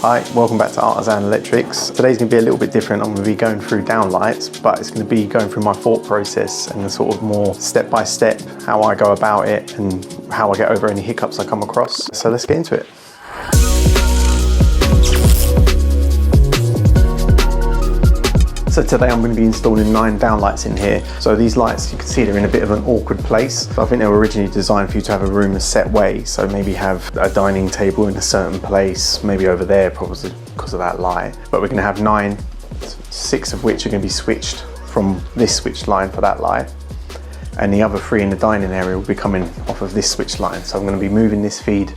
Hi, welcome back to Artisan Electrics. Today's going to be a little bit different. I'm going to be going through downlights, but it's going to be going through my thought process and the sort of more step-by-step how I go about it and how I get over any hiccups I come across. So let's get into it. So today I'm going to be installing 9 downlights in here. So these lights, you can see they're in a bit of an awkward place. So I think they were originally designed for you to have a room a set way. So maybe have a dining table in a certain place, maybe over there probably because of that light. But we're going to have 9, 6 of which are going to be switched from this switch line for that light. And the other 3 in the dining area will be coming off of this switch line. So I'm going to be moving this feed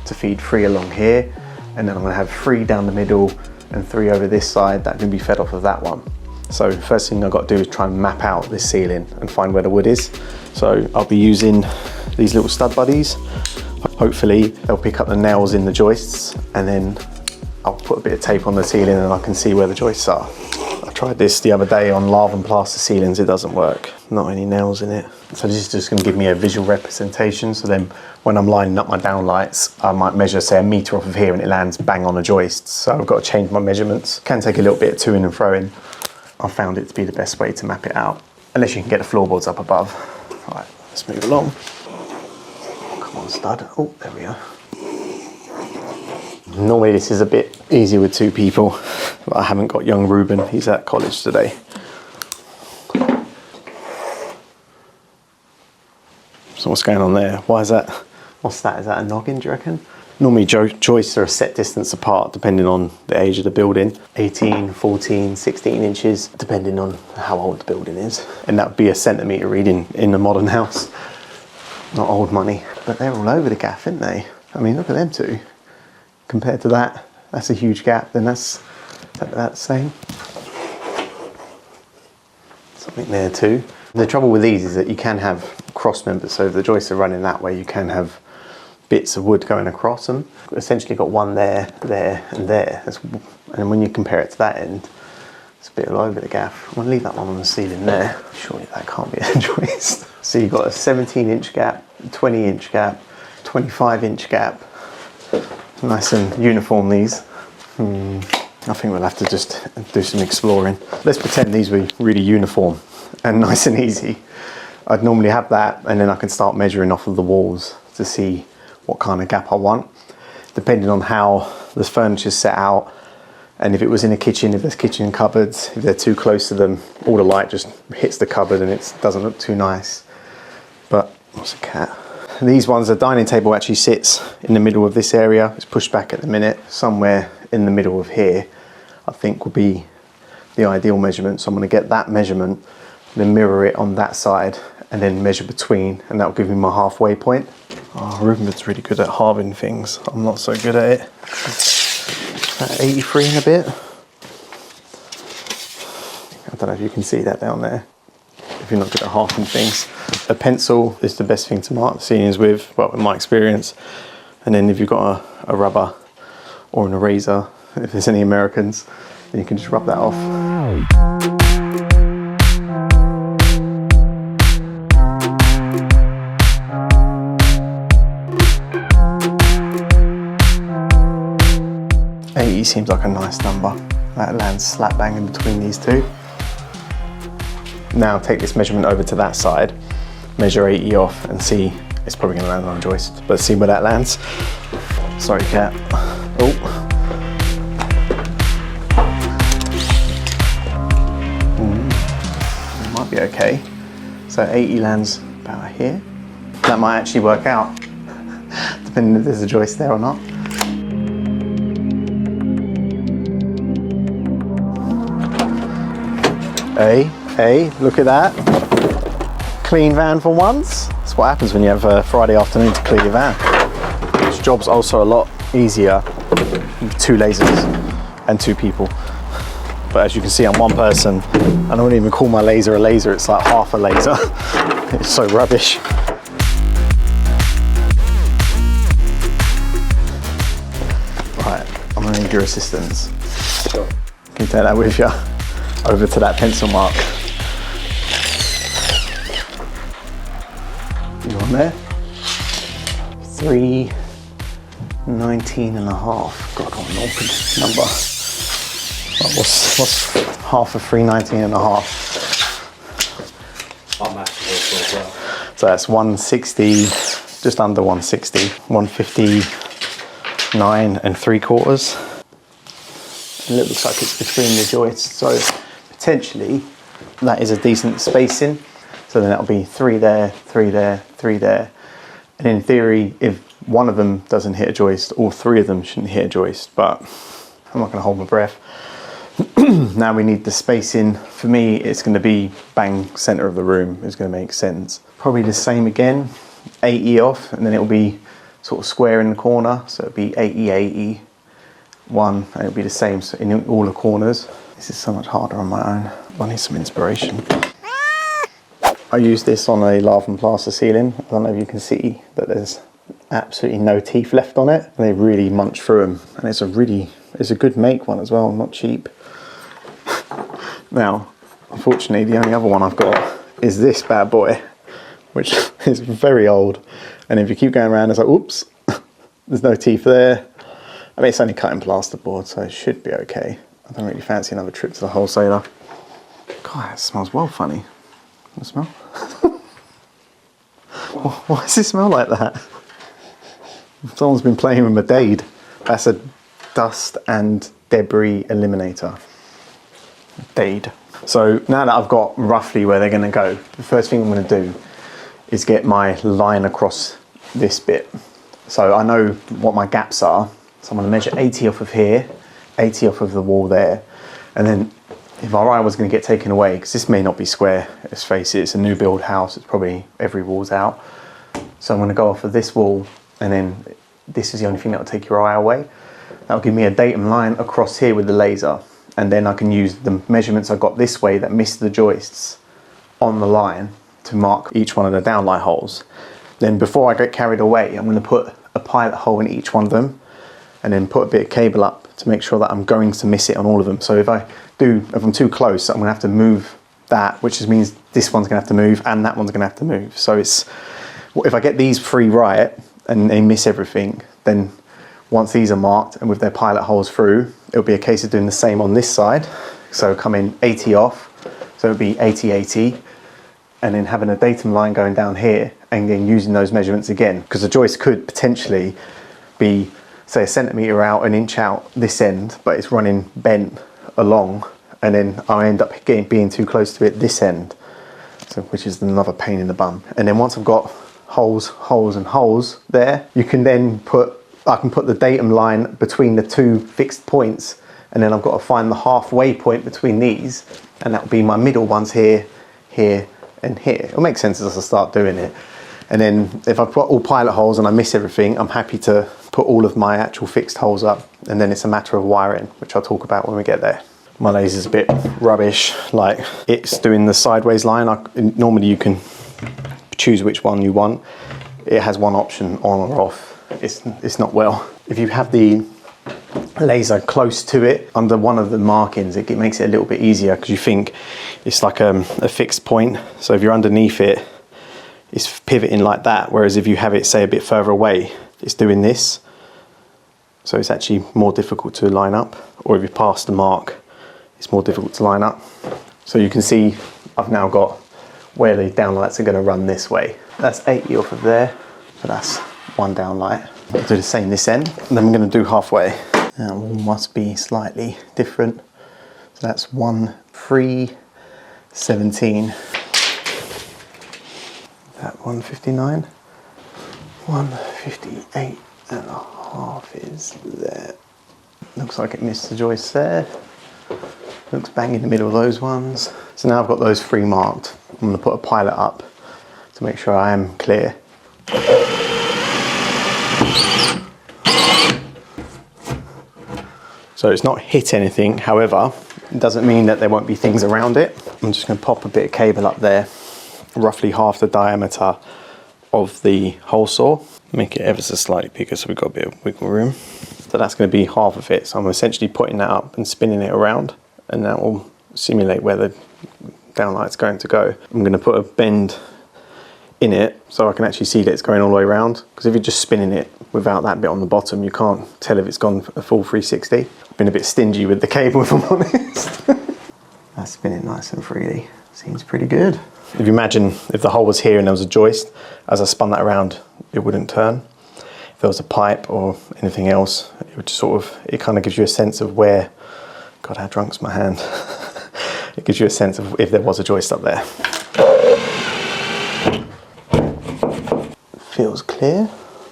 to feed 3 along here. And then I'm going to have 3 down the middle and 3 over this side that can be fed off of that one. So first thing I've got to do is try and map out this ceiling and find where the wood is. So I'll be using these little stud buddies. Hopefully they'll pick up the nails in the joists, and then I'll put a bit of tape on the ceiling and I can see where the joists are. I tried this the other day on lava and plaster ceilings, it doesn't work. Not any nails in it. So this is just going to give me a visual representation, so then when I'm lining up my downlights, I might measure say 1 metre off of here and it lands bang on the joists. So I've got to change my measurements. Can take a little bit of to-in and fro-in. I found it to be the best way to map it out, unless you can get the floorboards up above. All right, let's move along. Come on, stud. Oh, there we are. Normally this is a bit easier with 2 people, but I haven't got young Ruben. He's at college today. So what's going on there? Why is that? What's that? Is that a noggin, do you reckon? Normally joists are a set distance apart depending on the age of the building. 18, 14, 16 inches, depending on how old the building is. And that would be a centimetre reading in a modern house. Not old money. But they're all over the gaff, aren't they? I mean, look at them 2. Compared to that, that's a huge gap. Then that's the same. Something there too. The trouble with these is that you can have cross members. So if the joists are running that way, you can have bits of wood going across them. Essentially got one there, there and there. And when you compare it to that end, it's a bit all over the gaff. I'm going to leave that one on the ceiling there. Surely that can't be a joist. So you've got a 17-inch gap, 20-inch gap, 25-inch gap. Nice and uniform these. I think we'll have to just do some exploring. Let's pretend these were really uniform and nice and easy. I'd normally have that, and then I can start measuring off of the walls to see what kind of gap I want, depending on how the furniture's set out, and if it was in a kitchen, if there's kitchen cupboards, if they're too close to them, all the light just hits the cupboard and it doesn't look too nice. But what's a cat? These ones, the dining table actually sits in the middle of this area. It's pushed back at the minute. Somewhere in the middle of here, I think, will be the ideal measurement. So I'm going to get that measurement, then mirror it on that side, and then measure between, and that will give me my halfway point. Oh, Ruben's really good at halving things. I'm not so good at it. At 83 and a bit. I don't know if you can see that down there. If you're not good at halving things. A pencil is the best thing to mark the ceilings with, well, in my experience. And then if you've got a rubber or an eraser, if there's any Americans, then you can just rub that off. Seems like a nice number. That lands slap bang in between these 2. Now take this measurement over to that side, measure 80 off, and see, it's probably going to land on a joist, but see where that lands. Sorry, cat. Oh. It might be okay. So 80 lands about here. That might actually work out, depending if there's a joist there or not. Hey, look at that. Clean van for once. That's what happens when you have a Friday afternoon to clear your van. This job's also a lot easier with 2 lasers and 2 people. But as you can see, I'm 1 person. I don't even call my laser a laser, it's like half a laser. It's so rubbish. Right, I'm gonna need your assistance. Sure. Can you take that with you? Over to that pencil mark. You on there? 3, 19 and a half. God, what an awkward number. Right, what's half of 319 and a half? So that's 160, just under 160, 159 and 3/4. And it looks like it's between the joists, so potentially that is a decent spacing. So then that'll be 3 there, 3 there, 3 there. And in theory, if one of them doesn't hit a joist, all 3 of them shouldn't hit a joist, but I'm not gonna hold my breath. Now we need the spacing. For me, it's gonna be bang center of the room is gonna make sense. Probably the same again, 80 off, and then it'll be sort of square in the corner. So it'll be 80, 80, 1, and it'll be the same in all the corners. This is so much harder on my own. I need some inspiration. I use this on a lath and plaster ceiling. I don't know if you can see, but there's absolutely no teeth left on it. They really munch through them, and it's a good make one as well, not cheap. Now, unfortunately, the only other one I've got is this bad boy, which is very old. And if you keep going around, it's like, oops, there's no teeth there. I mean, it's only cutting plasterboard, so it should be okay. I don't really fancy another trip to the wholesaler. God, it smells well funny. Does it smell? Why does it smell like that? Someone's been playing with my Dade. That's a dust and debris eliminator. Dade. So now that I've got roughly where they're going to go, the first thing I'm going to do is get my line across this bit. So I know what my gaps are. So I'm going to measure 80 off of here, 80 off of the wall there. And then if our eye was going to get taken away, because this may not be square, let's face it, it's a new build house, it's probably every wall's out. So I'm going to go off of this wall, and then this is the only thing that will take your eye away. That'll give me a datum line across here with the laser. And then I can use the measurements I got this way that missed the joists on the line to mark each one of the downlight holes. Then before I get carried away, I'm going to put a pilot hole in each one of them, and then put a bit of cable up to make sure that I'm going to miss it on all of them. So if I'm too close, I'm going to have to move that, which just means this one's going to have to move and that one's going to have to move. So it's, if I get these 3 right and they miss everything, then once these are marked and with their pilot holes through, it'll be a case of doing the same on this side. So coming 80 off, so it'll be 80, 80, and then having a datum line going down here and then using those measurements again, because the joist could potentially be, say, 1 centimetre out, 1 inch out this end, but it's running bent along, and then I end up being too close to it this end, so which is another pain in the bum. And then once I've got holes, holes and holes there, you can then I can put the datum line between the 2 fixed points, and then I've got to find the halfway point between these, and that will be my middle ones here, here and here. It'll make sense as I start doing it. And then if I've got all pilot holes and I miss everything, I'm happy to put all of my actual fixed holes up, and then it's a matter of wiring, which I'll talk about when we get there. My laser's a bit rubbish, like it's doing the sideways line. Normally you can choose which one you want. It has one option, on or off. It's not well. If you have the laser close to it under one of the markings, it makes it a little bit easier, because you think it's like a fixed point. So if you're underneath it, it's pivoting like that, whereas if you have it, say, a bit further away, it's doing this. So it's actually more difficult to line up, or if you pass the mark, it's more difficult to line up. So you can see I've now got where the downlights are going to run this way. That's 80 off of there, so that's 1 downlight. I'll do the same this end, and then we're going to do halfway. Now all must be slightly different. So that's 1, 3, 17. That 159. 158 and a half is there. Looks like it missed the joist there. Looks bang in the middle of those ones. So now I've got those 3 marked. I'm going to put a pilot up to make sure I am clear. So it's not hit anything, however, it doesn't mean that there won't be things around it. I'm just going to pop a bit of cable up there, roughly half the diameter of the hole saw. Make it ever so slightly bigger so we've got a bit of wiggle room. So that's going to be half of it. So I'm essentially putting that up and spinning it around, and that will simulate where the downlight's going to go. I'm going to put a bend in it so I can actually see that it's going all the way around, because if you're just spinning it without that bit on the bottom, you can't tell if it's gone a full 360. I've been a bit stingy with the cable, if I'm honest. That's spinning nice and freely. Seems pretty good. If you imagine if the hole was here and there was a joist, as I spun that around, it wouldn't turn. If there was a pipe or anything else, it would sort of, it kind of gives you a sense of where, God, how drunk's my hand? It gives you a sense of if there was a joist up there. Feels clear.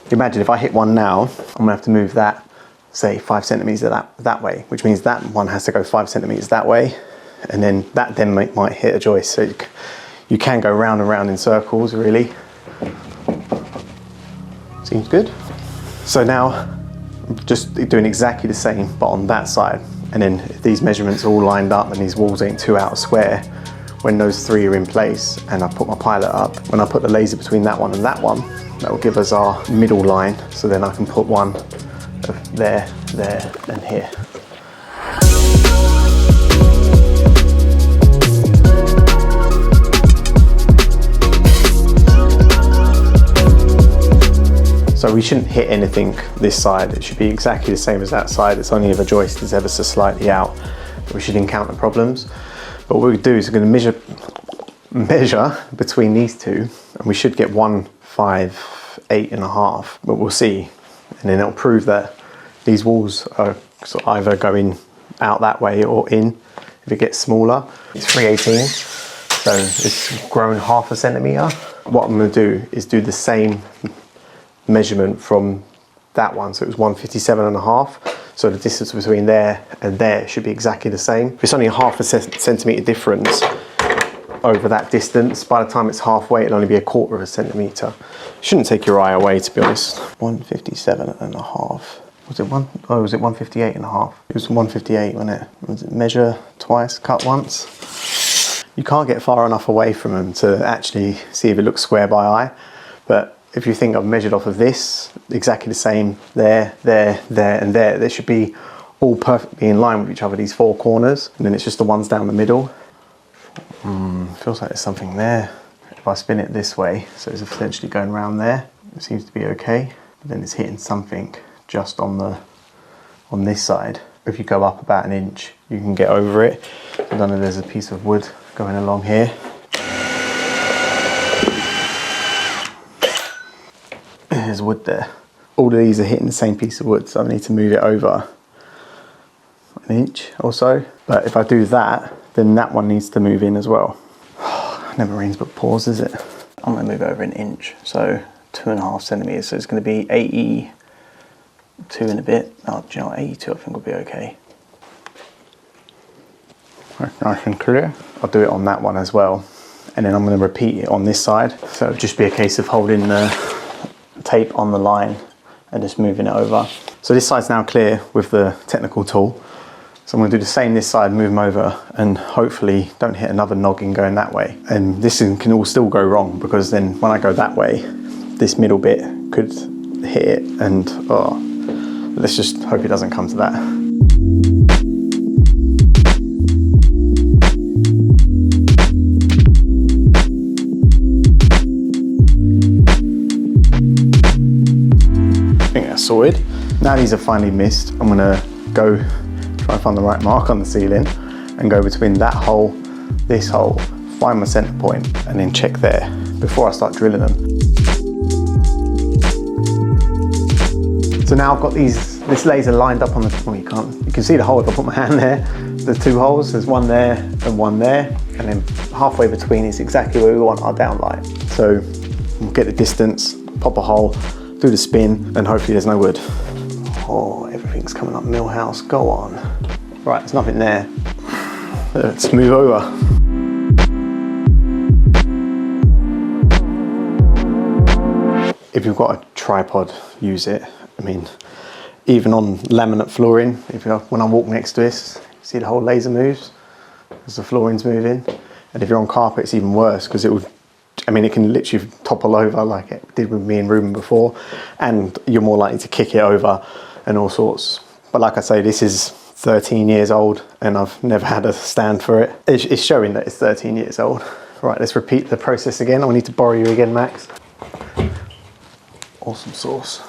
Imagine if I hit one now, I'm gonna have to move that, say 5 centimeters that way, which means that one has to go 5 centimeters that way, and then that then might hit a joist. So you can go round and round in circles, really. Seems good. So now I'm just doing exactly the same, but on that side. And then if these measurements are all lined up and these walls ain't too out of square, when those 3 are in place and I put my pilot up, when I put the laser between that one and that one, that will give us our middle line. So then I can put one of there, there, and here. So we shouldn't hit anything this side. It should be exactly the same as that side. It's only if a joist is ever so slightly out that we should encounter problems. But what we do is we're going to measure between these two, and we should get 158.5, but we'll see. And then it'll prove that these walls are sort of either going out that way or in. If it gets smaller, it's 318, so it's grown 0.5 centimeter. What I'm going to do is do the same measurement from that one, so it was 157.5. So the distance between there and there should be exactly the same. If it's only a 0.5 centimeter difference over that distance, by the time it's halfway, it'll only be 1/4 centimeter. Shouldn't take your eye away, to be honest. 157.5. Was it one? Oh, was it 158.5? It was 158, wasn't it? Was it measure twice, cut once? You can't get far enough away from them to actually see if it looks square by eye. But if you think I've measured off of this, exactly the same there, there, there, and there, they should be all perfectly in line with each other, these 4 corners, and then it's just the ones down the middle. Feels like there's something there. If I spin it this way, so it's essentially going around there, it seems to be okay. But then it's hitting something just on this side. If you go up about 1 inch, you can get over it. I don't know, there's a piece of wood going along here. There's wood there. All of these are hitting the same piece of wood, so I need to move it over 1 inch or so. But if I do that, then that one needs to move in as well. Never rains but pours, is it? I'm gonna move over 1 inch, so 2.5 centimeters. So it's gonna be 82 and a bit. Oh, do you know what, 82 I think will be okay. Nice and clear. I'll do it on that one as well. And then I'm gonna repeat it on this side. So it'll just be a case of holding the tape on the line and just moving it over. So this side's now clear with the technical tool. So I'm going to do the same this side, move them over, and hopefully don't hit another noggin going that way. And this can all still go wrong, because then when I go that way, this middle bit could hit it, and let's just hope it doesn't come to that. I think that's sorted. Now these are finally missed, I'm gonna go try and find the right mark on the ceiling and go between that hole, this hole, find my center point, and then check there before I start drilling them. So now I've got this laser lined up on the, well, you can see the hole if I put my hand there. There's 2 holes, there's one there and one there, and then halfway between is exactly where we want our downlight. So we'll get the distance, pop a hole, do the spin, and hopefully there's no wood. Oh, everything's coming up Millhouse, go on. Right, there's nothing there. Let's move over. If you've got a tripod, use it. I mean, even on laminate flooring, when I walk next to this, see the whole laser moves as the flooring's moving. And if you're on carpet, it's even worse, because it can literally topple over like it did with me and Ruben before, and you're more likely to kick it over and all sorts. But like I say, this is 13 years old and I've never had a stand for it. It's showing that it's 13 years old. Right, let's repeat the process again. I need to borrow you again, Max. Awesome sauce.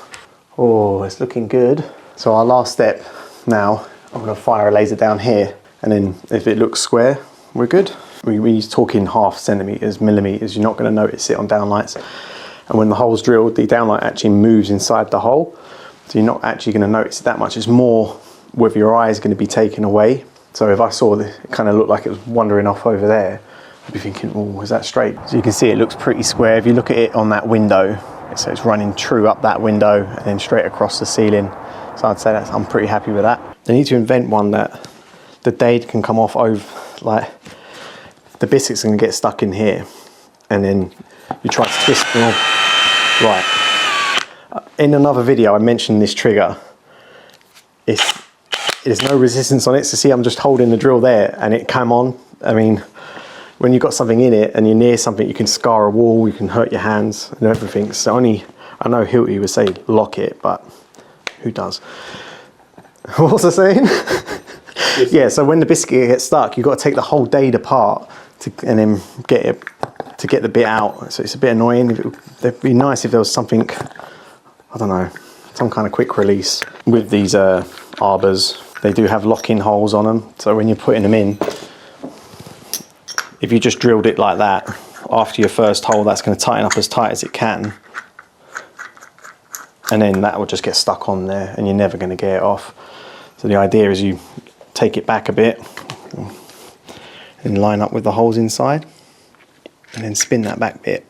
Oh, it's looking good. So our last step now, I'm gonna fire a laser down here, and then if it looks square, we're good. We're talking half centimeters, millimeters, you're not gonna notice it on downlights. And when the hole's drilled, the downlight actually moves inside the hole. So you're not actually gonna notice it that much. It's more with your eye is gonna be taken away. So if I saw this, it kind of looked like it was wandering off over there, I'd be thinking, oh, is that straight? So you can see it looks pretty square. If you look at it on that window, so it's running true up that window and then straight across the ceiling. So I'd say I'm pretty happy with that. They need to invent one that the dade can come off over, like the biscuit's gonna get stuck in here, and then you try to twist them off. Right. In another video, I mentioned this trigger. There's no resistance on it, so see I'm just holding the drill there and it came on. I mean, when you've got something in it and you're near something, you can scar a wall, you can hurt your hands and everything. So I know Hilty would say lock it, but who does? What was I saying? Yeah, so when the biscuit gets stuck, you've got to take the whole dade apart and then get the bit out. So it's a bit annoying. It'd be nice if there was something, I don't know, some kind of quick release. With these arbors, they do have lock-in holes on them. So when you're putting them in, if you just drilled it like that, after your first hole, that's going to tighten up as tight as it can. And then that will just get stuck on there and you're never going to get it off. So the idea is you take it back a bit and line up with the holes inside and then spin that back bit.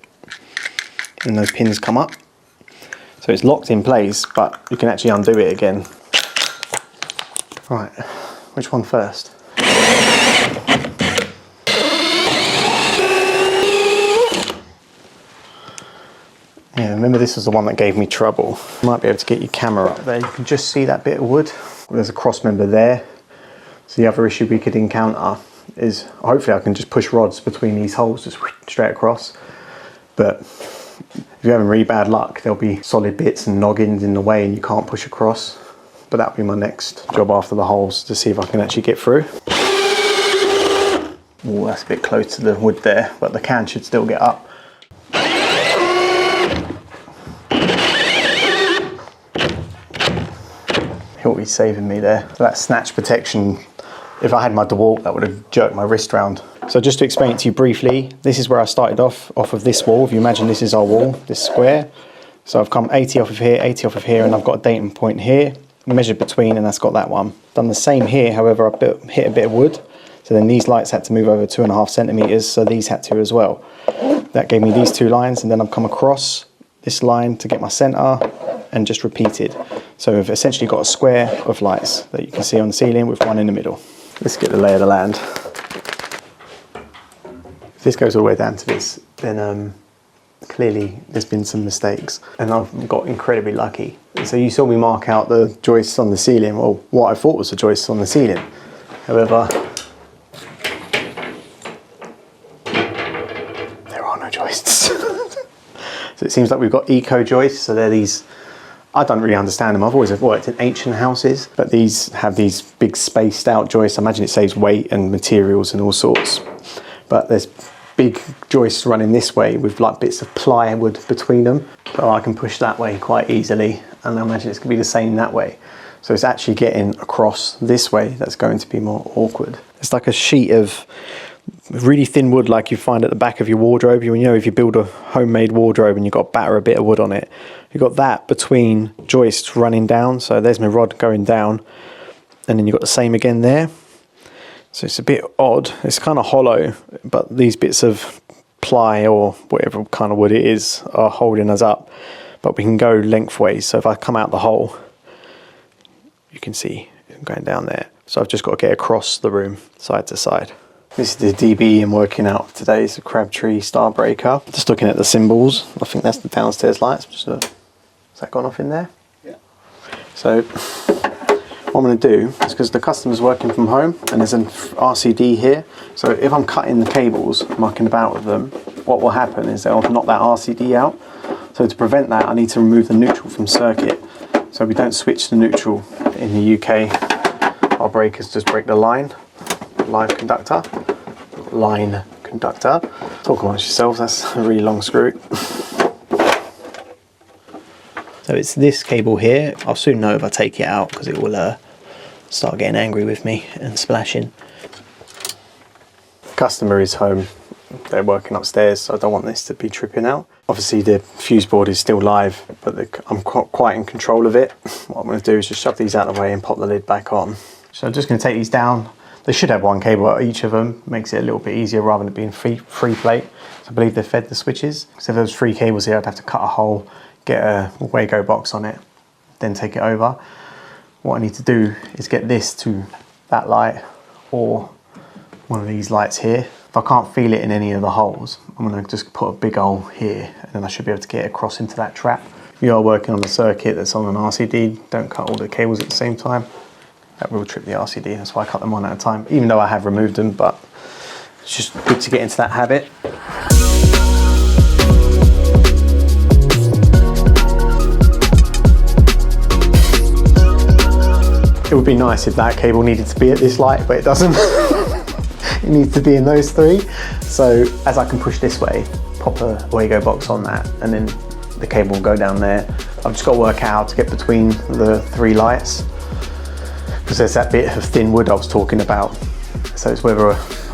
And those pins come up. So it's locked in place, but you can actually undo it again. Right, which one first? Yeah, remember this was the one that gave me trouble. You might be able to get your camera up there. You can just see that bit of wood. There's a cross member there. So the other issue we could encounter is, hopefully I can just push rods between these holes, just straight across. But if you're having really bad luck, there'll be solid bits and noggins in the way and you can't push across. But that'll be my next job after the holes, to see if I can actually get through. Oh, that's a bit close to the wood there, but the can should still get up. Hilty's saving me there. So that snatch protection, if I had my DeWalt, that would have jerked my wrist round. So just to explain it to you briefly, this is where I started off of this wall. If you imagine this is our wall, this square. So I've come 80 off of here, 80 off of here, and I've got a datum point here. Measured between, and that's got that one. Done the same here, however, I hit a bit of wood. So then these lights had to move over 2.5 centimeters, so these had to as well. That gave me these two lines, and then I've come across this line to get my center and just repeated. So we've essentially got a square of lights that you can see on the ceiling with one in the middle. Let's get the lay of the land. If this goes all the way down to this, then clearly there's been some mistakes and I've got incredibly lucky. So you saw me mark out the joists on the ceiling, well, what I thought was the joists on the ceiling. However, there are no joists. So it seems like we've got eco joists, so they're these, I don't really understand them. I've always worked in ancient houses, but these have these big spaced out joists. I imagine it saves weight and materials and all sorts. But there's big joists running this way with like bits of plywood between them. So I can push that way quite easily. And I imagine it's gonna be the same that way. So it's actually getting across this way that's going to be more awkward. It's like a sheet of really thin wood like you find at the back of your wardrobe. You know, if you build a homemade wardrobe and you've got to batter a bit of wood on it, you've got that between joists running down. So there's my rod going down, and then you've got the same again there. So it's a bit odd. It's kind of hollow, but these bits of ply or whatever kind of wood it is are holding us up. But we can go lengthways. So if I come out the hole, you can see I'm going down there. So I've just got to get across the room side to side. This is the DB I'm working out today. It's a Crabtree Starbreaker. Just looking at the symbols. I think that's the downstairs lights. Has that gone off in there? Yeah. So what I'm going to do is, because the customer's working from home and there's an RCD here, so if I'm cutting the cables, mucking about with them, what will happen is they'll knock that RCD out. So to prevent that, I need to remove the neutral from circuit. So we don't switch the neutral. In the UK, our breakers just break the line conductor. conductor. Talk amongst yourselves, that's a really long screw. So it's this cable here. I'll soon know if I take it out because it will start getting angry with me and splashing. Customer is home. They're working upstairs, so I don't want this to be tripping out. Obviously the fuse board is still live, but I'm quite in control of it. What I'm going to do is just shove these out of the way and pop the lid back on. So I'm just going to take these down. They should have one cable at each of them. Makes it a little bit easier rather than it being free plate. So I believe they fed the switches. So if there was 3 cables here, I'd have to cut a hole, get a Wago box on it, then take it over. What I need to do is get this to that light or one of these lights here. If I can't feel it in any of the holes, I'm going to just put a big hole here and then I should be able to get it across into that trap. If you are working on a circuit that's on an RCD, don't cut all the cables at the same time. That will trip the RCD, that's why I cut them one at a time, even though I have removed them, but it's just good to get into that habit. It would be nice if that cable needed to be at this light, but it doesn't. It needs to be in those 3. So as I can push this way, pop a Wago box on that, and then the cable will go down there. I've just got to work out how to get between the 3 lights, because there's that bit of thin wood I was talking about. So it's whether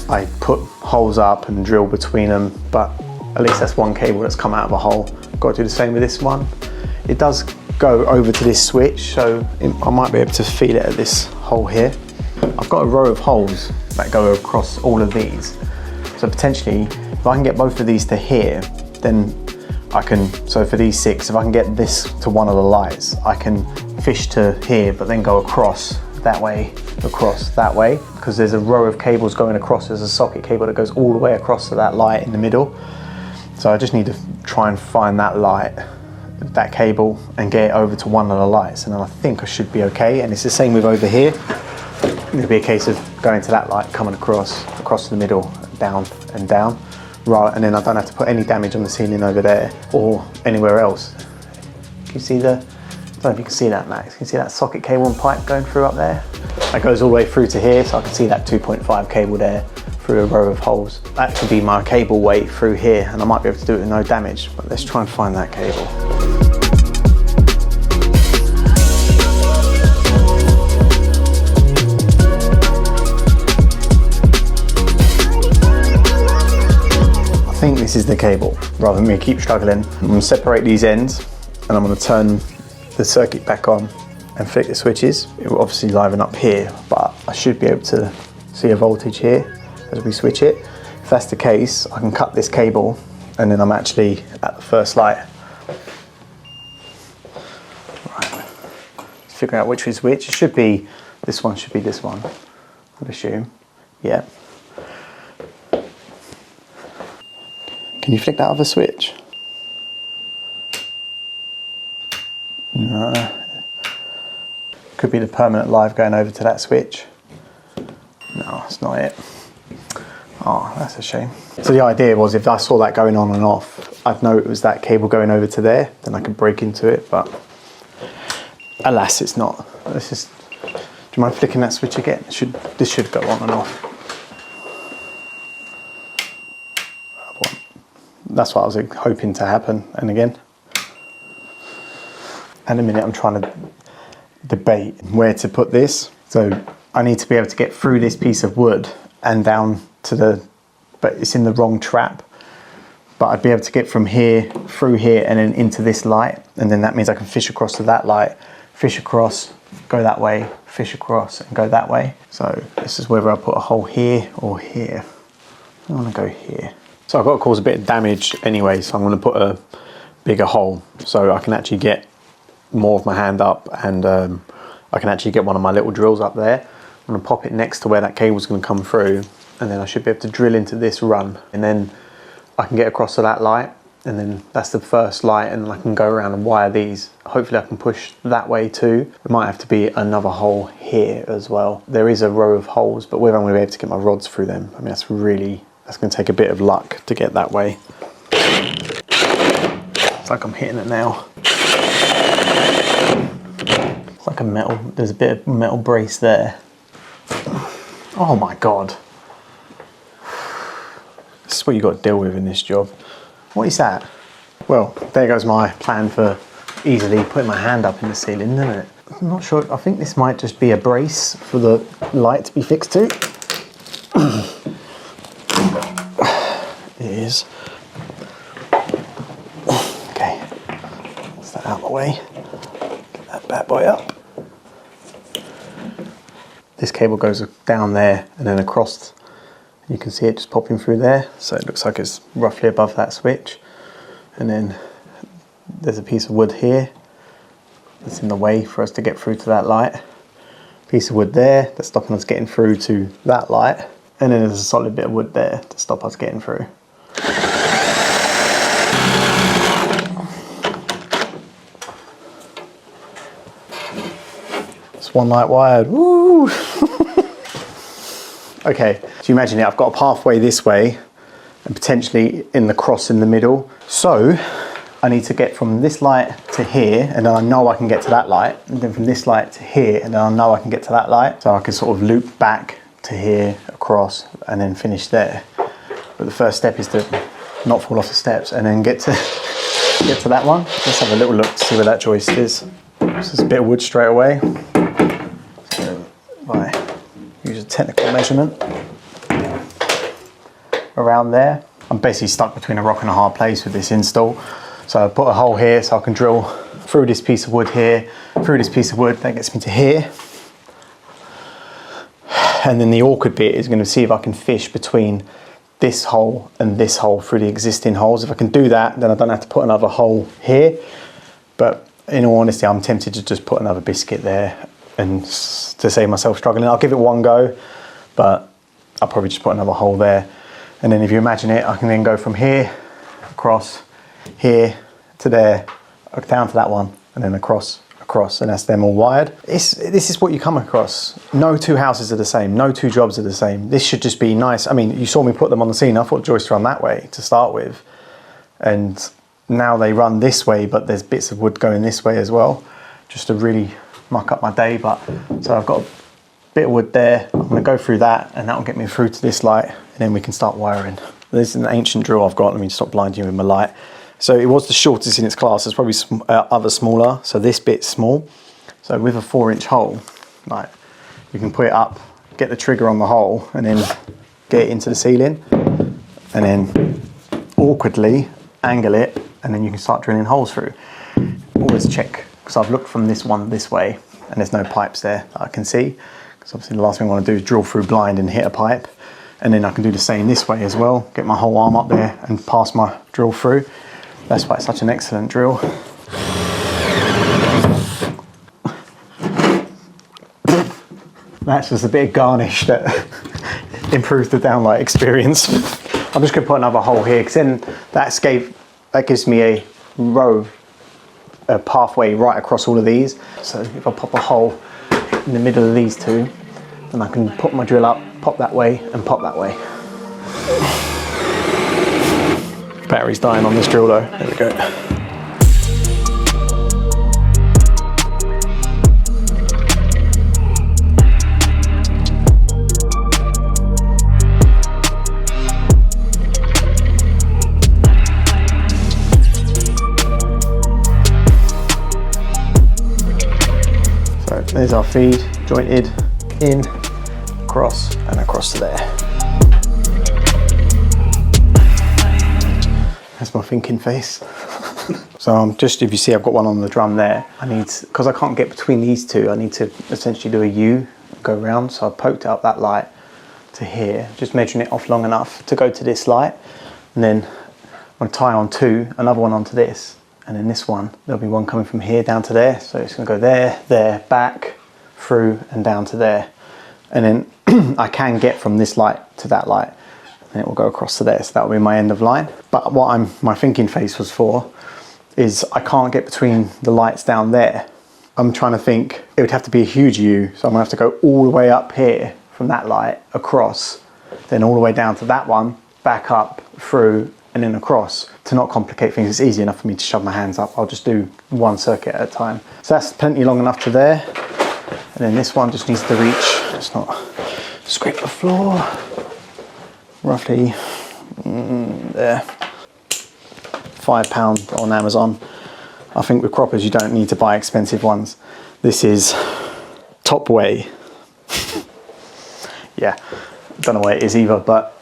I put holes up and drill between them, but at least that's one cable that's come out of a hole. Got to do the same with this one. It does go over to this switch, so I might be able to feel it at this hole here. I've got a row of holes that go across all of these, so potentially if I can get both of these to here, then I can, so for these 6, if I can get this to one of the lights, I can fish to here but then go across that way, across that way, because there's a row of cables going across. There's a socket cable that goes all the way across to that light in the middle, so I just need to try and find that light, that cable, and get it over to one of the lights, and then I think I should be okay. And it's the same with over here. It'll be a case of going to that light, coming across the middle, down and down, right, and then I don't have to put any damage on the ceiling over there or anywhere else. Can you see the, I don't know if you can see that, Max, can you see that socket cable and pipe going through up there? That goes all the way through to here, so I can see that 2.5 cable there through a row of holes. That could be my cable weight through here, and I might be able to do it with no damage, but let's try and find that cable. I think this is the cable, rather than me keep struggling. I'm going to separate these ends and I'm going to turn the circuit back on and flick the switches. It will obviously liven up here, but I should be able to see a voltage here as we switch it. If that's the case, I can cut this cable and then I'm actually at the first light. Right. Let's figure out which is which. It should be, this one should be this one, I'd assume. Yeah. Can you flick that other switch? No. Could be the permanent live going over to that switch. No, that's not it. Oh, that's a shame. So the idea was if I saw that going on and off, I'd know it was that cable going over to there, then I could break into it, but alas, it's not. Let's just, do you mind flicking that switch again? This should go on and off. That's what I was hoping to happen. And again, in a minute I'm trying to debate where to put this. So I need to be able to get through this piece of wood and down to the, but it's in the wrong trap. But I'd be able to get from here, through here, and then into this light. And then that means I can fish across to that light, fish across, go that way, fish across and go that way. So this is whether I put a hole here or here. I want to go here. So I've got to cause a bit of damage anyway, so I'm going to put a bigger hole so I can actually get more of my hand up, and I can actually get one of my little drills up there. I'm going to pop it next to where that cable's going to come through, and then I should be able to drill into this run, and then I can get across to that light, and then that's the first light, and then I can go around and wire these. Hopefully I can push that way too. There might have to be another hole here as well. There is a row of holes, but whether I'm going to be able to get my rods through them, I mean, that's going to take a bit of luck to get that way. It's like I'm hitting it now. It's like a metal, there's a bit of metal brace there. Oh my God. what you've got to deal with in this job. What is that? Well, there goes my plan for easily putting my hand up in the ceiling, isn't it? I'm not sure, I think this might just be a brace for the light to be fixed to. It is. Okay, that's that out of the way. Get that bad boy up. This cable goes down there and then across. You can see it just popping through there. So it looks like it's roughly above that switch. And then there's a piece of wood here that's in the way for us to get through to that light. Piece of wood there that's stopping us getting through to that light. And then there's a solid bit of wood there to stop us getting through. It's one light wired, woo! Okay, so you imagine it, I've got a pathway this way and potentially in the cross in the middle. So I need to get from this light to here, and then I know I can get to that light, and then from this light to here, and then I know I can get to that light. So I can sort of loop back to here, across, and then finish there. But the first step is to not fall off the steps and then get to that one. Let's have a little look to see where that joist is. This is a bit of wood straight away. So I use a technical measurement around there. I'm basically stuck between a rock and a hard place with this install. So I put a hole here so I can drill through this piece of wood here, through this piece of wood, that gets me to here. And then the awkward bit is going to see if I can fish between this hole and this hole through the existing holes. If I can do that, then I don't have to put another hole here. But in all honesty, I'm tempted to just put another biscuit there and to save myself struggling. I'll give it one go, but I'll probably just put another hole there. And then if you imagine it, I can then go from here, across, here to there, down to that one, and then across, and that's them all wired. This is what you come across. No two houses are the same, no two jobs are the same. This should just be nice. I mean, you saw me put them on the scene. I thought joists run that way to start with. And now they run this way, but there's bits of wood going this way as well, just to really muck up my day. But so I've got a bit of wood there. I'm gonna go through that, and that'll get me through to this light, and then we can start wiring. This is an ancient drill I've got. Let me stop blinding you with my light. So it was the shortest in its class. There's probably other smaller. So this bit's small. So with a 4-inch hole, like, you can put it up, get the trigger on the hole, and then get it into the ceiling, and then awkwardly angle it, and then you can start drilling holes through. Always check, because I've looked from this one this way, and there's no pipes there that I can see. Because obviously the last thing I want to do is drill through blind and hit a pipe. And then I can do the same this way as well, get my whole arm up there and pass my drill through. That's why it's such an excellent drill. That's just a bit of garnish that improves the downlight experience. I'm just going to put another hole here, because then that gives me a pathway right across all of these. So if I pop a hole in the middle of these two, then I can put my drill up, pop that way, and pop that way. Battery's dying on this drill though. There we go. So there's our feed, jointed in, across, and across to there. That's my thinking face. So if you see I've got one on the drum there, because I can't get between these two, I need to essentially do a U, go around. So I poked up that light to here, just measuring it off long enough to go to this light. And then I'm gonna tie on another one onto this. And then this one, there'll be one coming from here down to there. So it's gonna go there, there, back, through, and down to there. And then I can get from this light to that light, and it will go across to there. So that will be my end of line. But what my thinking face was for is I can't get between the lights down there. I'm trying to think, it would have to be a huge U. So I'm gonna have to go all the way up here from that light across, then all the way down to that one, back up, through, and then across. To not complicate things, it's easy enough for me to shove my hands up. I'll just do one circuit at a time. So that's plenty long enough to there. And then this one just needs to reach, just not scrape the floor, roughly There. £5 on Amazon. I think with croppers you don't need to buy expensive ones. This is Top Way. Yeah, don't know what it is either, but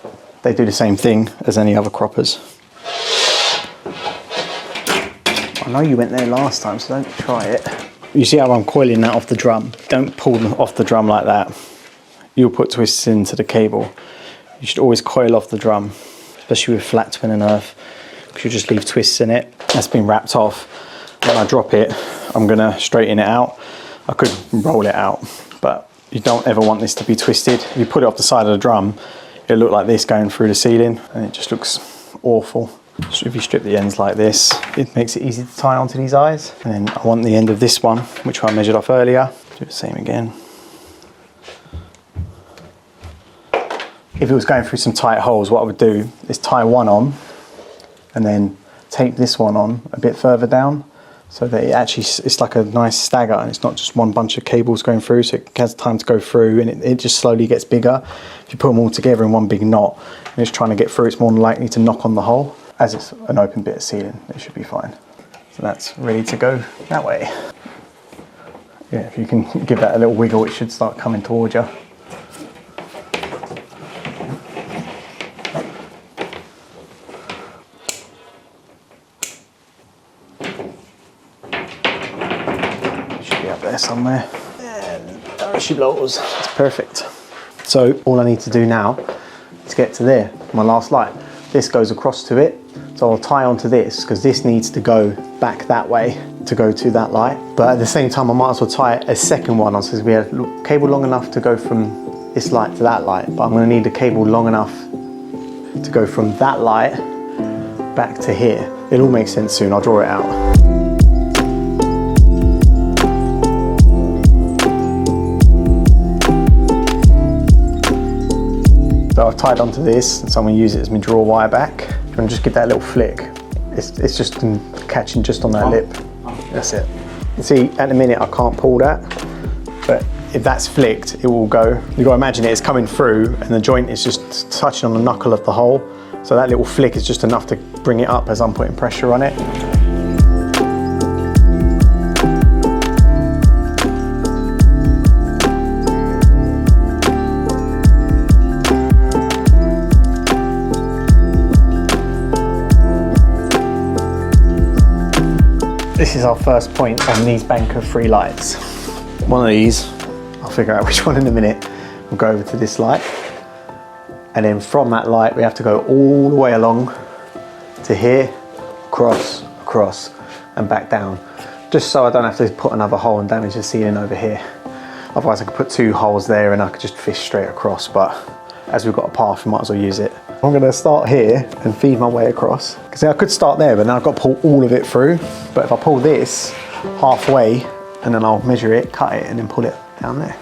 they do the same thing as any other croppers. I know you went there last time, so don't try it. You see how I'm coiling that off the drum? Don't pull them off the drum like that. You'll put twists into the cable. You should always coil off the drum, especially with flat twin and earth, because you just leave twists in it. That's been wrapped off. When I drop it, I'm gonna straighten it out. I could roll it out, but you don't ever want this to be twisted. If you put it off the side of the drum, it'll look like this going through the ceiling, and it just looks awful. So if you strip the ends like this, it makes it easy to tie onto these eyes. And then I want the end of this one, which I measured off earlier. Do the same again. If it was going through some tight holes, what I would do is tie one on and then tape this one on a bit further down, so that it actually, it's like a nice stagger and it's not just one bunch of cables going through, so it has time to go through, and it just slowly gets bigger. If you put them all together in one big knot and it's trying to get through, it's more likely to knock on the hole. As it's an open bit of ceiling, it should be fine. So that's ready to go that way. Yeah, if you can give that a little wiggle, it should start coming towards you. Should be up there somewhere. And there she blows. That's perfect. So all I need to do now is get to there, my last light. This goes across to it, so I'll tie onto this because this needs to go back that way to go to that light. But at the same time, I might as well tie a second one on, so we have a cable long enough to go from this light to that light, but I'm going to need a cable long enough to go from that light back to here. It'll all make sense soon, I'll draw it out. So I've tied onto this, and so I'm going to use it as my draw wire back. And just give that a little flick. It's just catching just on that lip. That's it. You see, at the minute I can't pull that, but if that's flicked, it will go. You've got to imagine it's coming through and the joint is just touching on the knuckle of the hole. So that little flick is just enough to bring it up as I'm putting pressure on it. This is our first point on these bank of 3 lights. One of these, I'll figure out which one in a minute. We'll go over to this light. And then from that light, we have to go all the way along to here, across, and back down. Just so I don't have to put another hole and damage the ceiling over here. Otherwise I could put 2 holes there and I could just fish straight across, but as we've got a path, we might as well use it. I'm gonna start here and feed my way across. Because I could start there, but now I've got to pull all of it through. But if I pull this halfway, and then I'll measure it, cut it, and then pull it down there.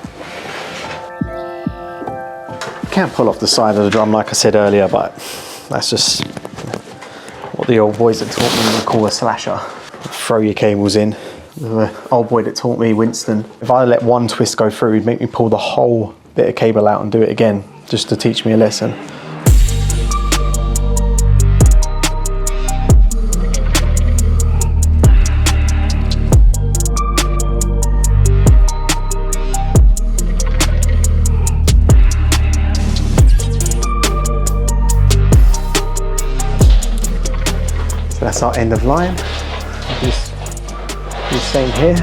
You can't pull off the side of the drum like I said earlier, but that's just what the old boys that taught me would call a slasher. Throw your cables in. The old boy that taught me, Winston, if I let one twist go through, he'd make me pull the whole bit of cable out and do it again, just to teach me a lesson. So that's our end of line. Do the same here.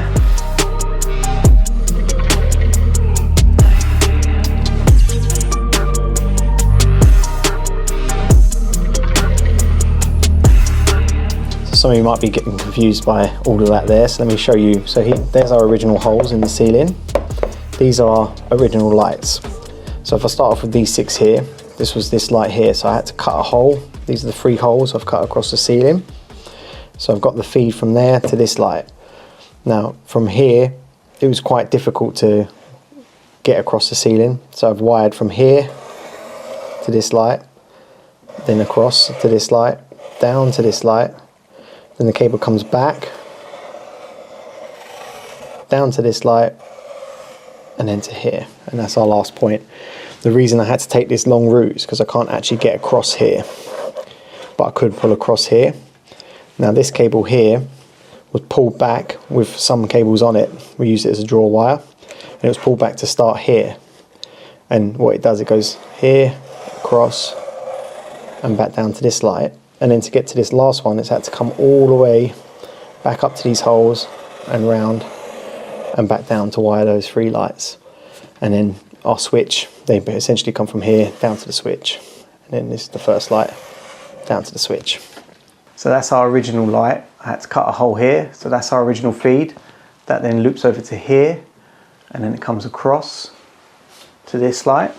Some of you might be getting confused by all of that there, so let me show you. So here, there's our original holes in the ceiling. These are original lights. So if I start off with these 6 here, this was this light here, so I had to cut a hole. These are the 3 holes I've cut across the ceiling. So I've got the feed from there to this light. Now from here, it was quite difficult to get across the ceiling. So I've wired from here to this light, then across to this light, down to this light. Then the cable comes back, down to this light, and then to here. And that's our last point. The reason I had to take this long route is because I can't actually get across here. but I could pull across here. Now this cable here was pulled back with some cables on it. We use it as a draw wire, and it was pulled back to start here. And what it does, it goes here, across, and back down to this light. And then to get to this last one, it's had to come all the way back up to these holes and round and back down to wire those 3 lights. And then our switch, they essentially come from here down to the switch. And then this is the first light down to the switch. So that's our original light. I had to cut a hole here, so that's our original feed. That then loops over to here, and then it comes across to this light,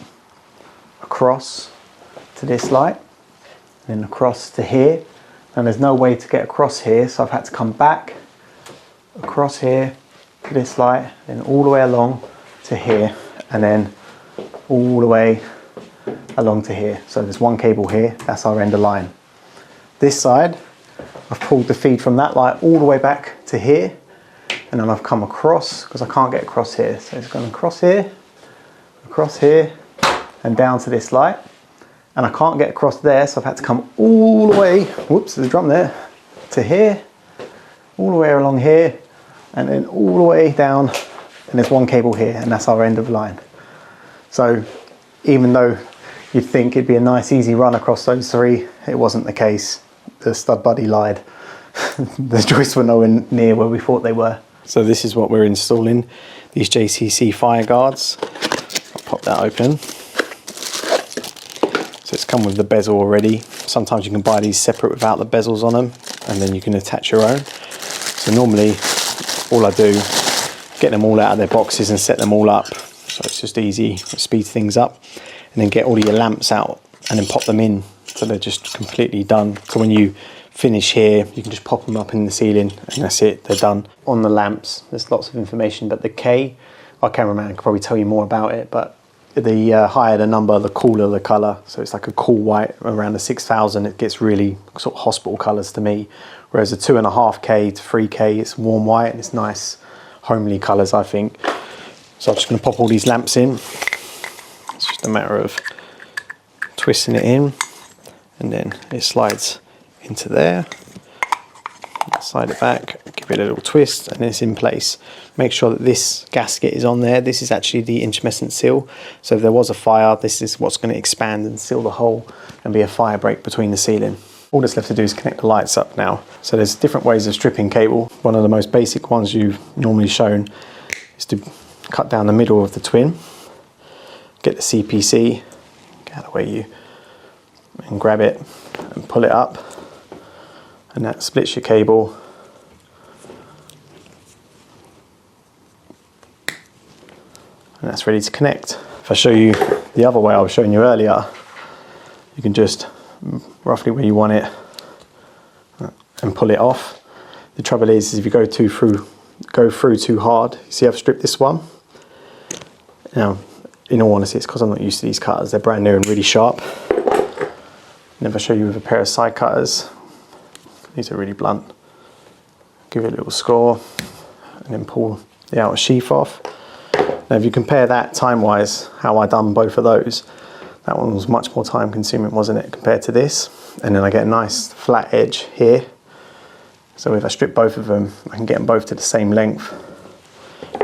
across to this light, and then across to here. And there's no way to get across here, so I've had to come back across here to this light, then all the way along to here, and then all the way along to here. So there's one cable here, that's our end of line. This side, I've pulled the feed from that light all the way back to here, and then I've come across, because I can't get across here. So it's going across here, and down to this light. And I can't get across there, so I've had to come all the way, whoops, there's a drum there, to here, all the way along here, and then all the way down, and there's one cable here, and that's our end of line. So even though you'd think it'd be a nice easy run across those 3, it wasn't the case. The TubeBuddy lied. The joists were nowhere near where we thought they were. So this is what we're installing, these JCC fire guards. I'll pop that open. So it's come with the bezel already. Sometimes you can buy these separate without the bezels on them, and then you can attach your own. So normally all I do, get them all out of their boxes and set them all up. So it's just easy, it speeds things up. And then get all of your lamps out and then pop them in, so they're just completely done. So when you finish here, you can just pop them up in the ceiling, and that's it, they're done. On the lamps, there's lots of information, but the K, our cameraman can probably tell you more about it, but the higher the number, the cooler the colour. So it's like a cool white, around the 6000, it gets really sort of hospital colours to me. Whereas a 2.5K to 3K, it's warm white, and it's nice, homely colours, I think. So I'm just going to pop all these lamps in. It's just a matter of twisting it in, and then it slides into there. Slide it back, give it a little twist, and it's in place. Make sure that this gasket is on there. This is actually the intumescent seal. So if there was a fire, this is what's going to expand and seal the hole and be a fire break between the ceiling. All that's left to do is connect the lights up now. So there's different ways of stripping cable. One of the most basic ones you've normally shown is to cut down the middle of the twin, get the CPC, get out of the way you, and grab it and pull it up, and that splits your cable. And that's ready to connect. If I show you the other way I was showing you earlier, you can just roughly where you want it and pull it off. The trouble is if you go through too hard. See, I've stripped this one. Now, in all honesty, it's because I'm not used to these cutters. They're brand new and really sharp. And if I show you with a pair of side cutters, these are really blunt. Give it a little score and then pull the outer sheath off. Now if you compare that time-wise, how I done both of those, that one was much more time consuming, wasn't it, compared to this? And then I get a nice flat edge here. So if I strip both of them, I can get them both to the same length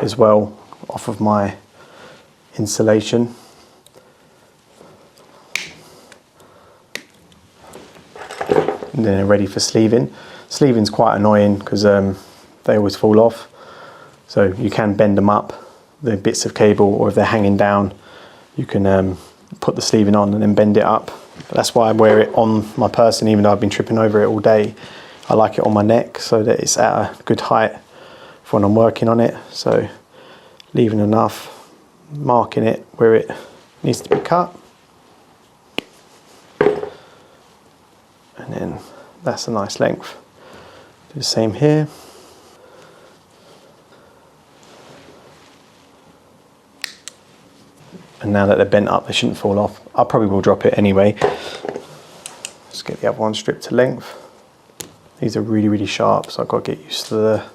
as well off of my insulation. And then they're ready for sleeving. Sleeving's quite annoying because they always fall off. So you can bend them up, the bits of cable, or if they're hanging down, you can put the sleeving on and then bend it up. But that's why I wear it on my person, even though I've been tripping over it all day. I like it on my neck so that it's at a good height for when I'm working on it. So leaving enough, marking it where it needs to be cut. And then that's a nice length. Do the same here. And now that they're bent up, they shouldn't fall off. I probably will drop it anyway. Let's get the other one stripped to length. These are really, really sharp, so I've got to get used to the...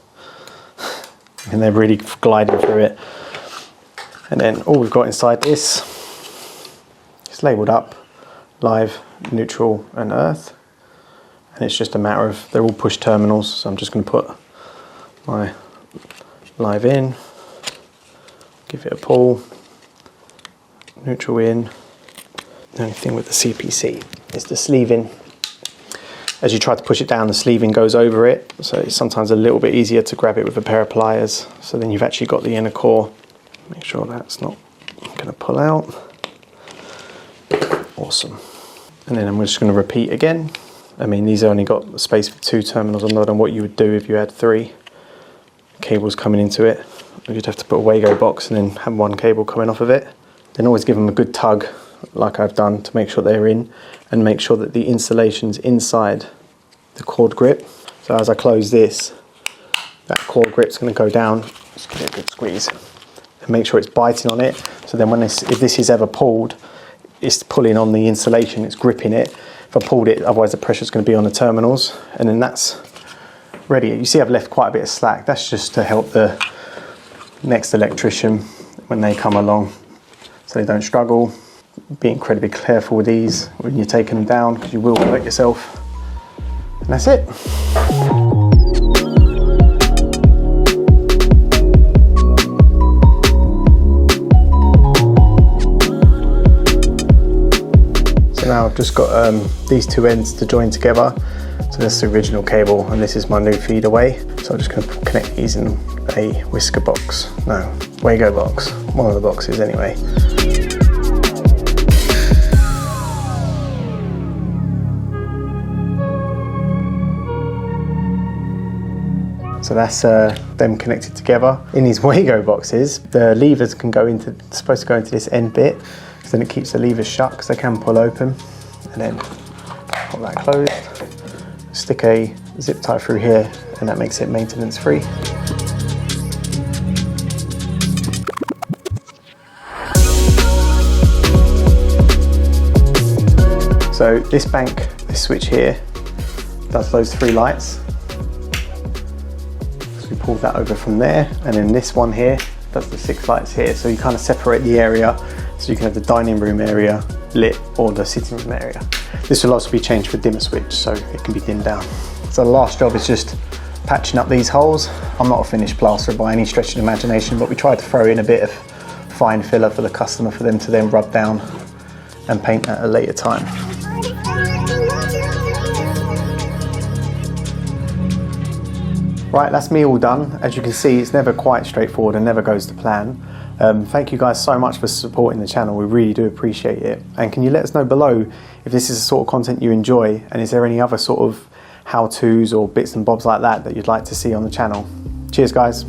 and they're really gliding through it. And then all we've got inside this is labelled up, live, neutral and earth. and it's just a matter of, they're all push terminals, so I'm just going to put my live in, give it a pull, neutral in. The only thing with the CPC is the sleeving. As you try to push it down, the sleeving goes over it, so it's sometimes a little bit easier to grab it with a pair of pliers. So then you've actually got the inner core. Make sure that's not going to pull out. Awesome. And then I'm just going to repeat again. I mean, these only got space for 2 terminals. I'm not on what you would do if you had 3 cables coming into it. You'd have to put a Wago box and then have 1 cable coming off of it. Then always give them a good tug, like I've done, to make sure they're in, and make sure that the installation's inside the cord grip. So as I close this, that cord grip's going to go down. Just give it a good squeeze and make sure it's biting on it. So then if this is ever pulled, it's pulling on the insulation, it's gripping it. If I pulled it, otherwise the pressure's going to be on the terminals, and then that's ready. You see I've left quite a bit of slack. That's just to help the next electrician when they come along, so they don't struggle. Be incredibly careful with these when you're taking them down, because you will hurt yourself. And that's it. So now I've just got these 2 ends to join together. So this is the original cable, and this is my new feed away. So I'm just going to connect these in a whisker box. No, Wago box. One of the boxes anyway. So that's them connected together. In these Wago boxes, the levers can go into, supposed to go into this end bit, so then it keeps the levers shut because they can pull open. And then pop that closed. Stick a zip tie through here, and that makes it maintenance free. So this bank, this switch here, does those 3 lights. So we pull that over from there, and then this one here does the 6 lights here. So you kind of separate the area, so you can have the dining room area lit or the sitting room area. This will also be changed for dimmer switch, so it can be dimmed down. So the last job is just patching up these holes. I'm not a finished plasterer by any stretch of the imagination, but we tried to throw in a bit of fine filler for the customer for them to then rub down and paint at a later time. Right, that's me all done. As you can see, it's never quite straightforward and never goes to plan. Thank you guys so much for supporting the channel. We really do appreciate it. And can you let us know below if this is the sort of content you enjoy, and is there any other sort of how-tos or bits and bobs like that that you'd like to see on the channel. Cheers guys.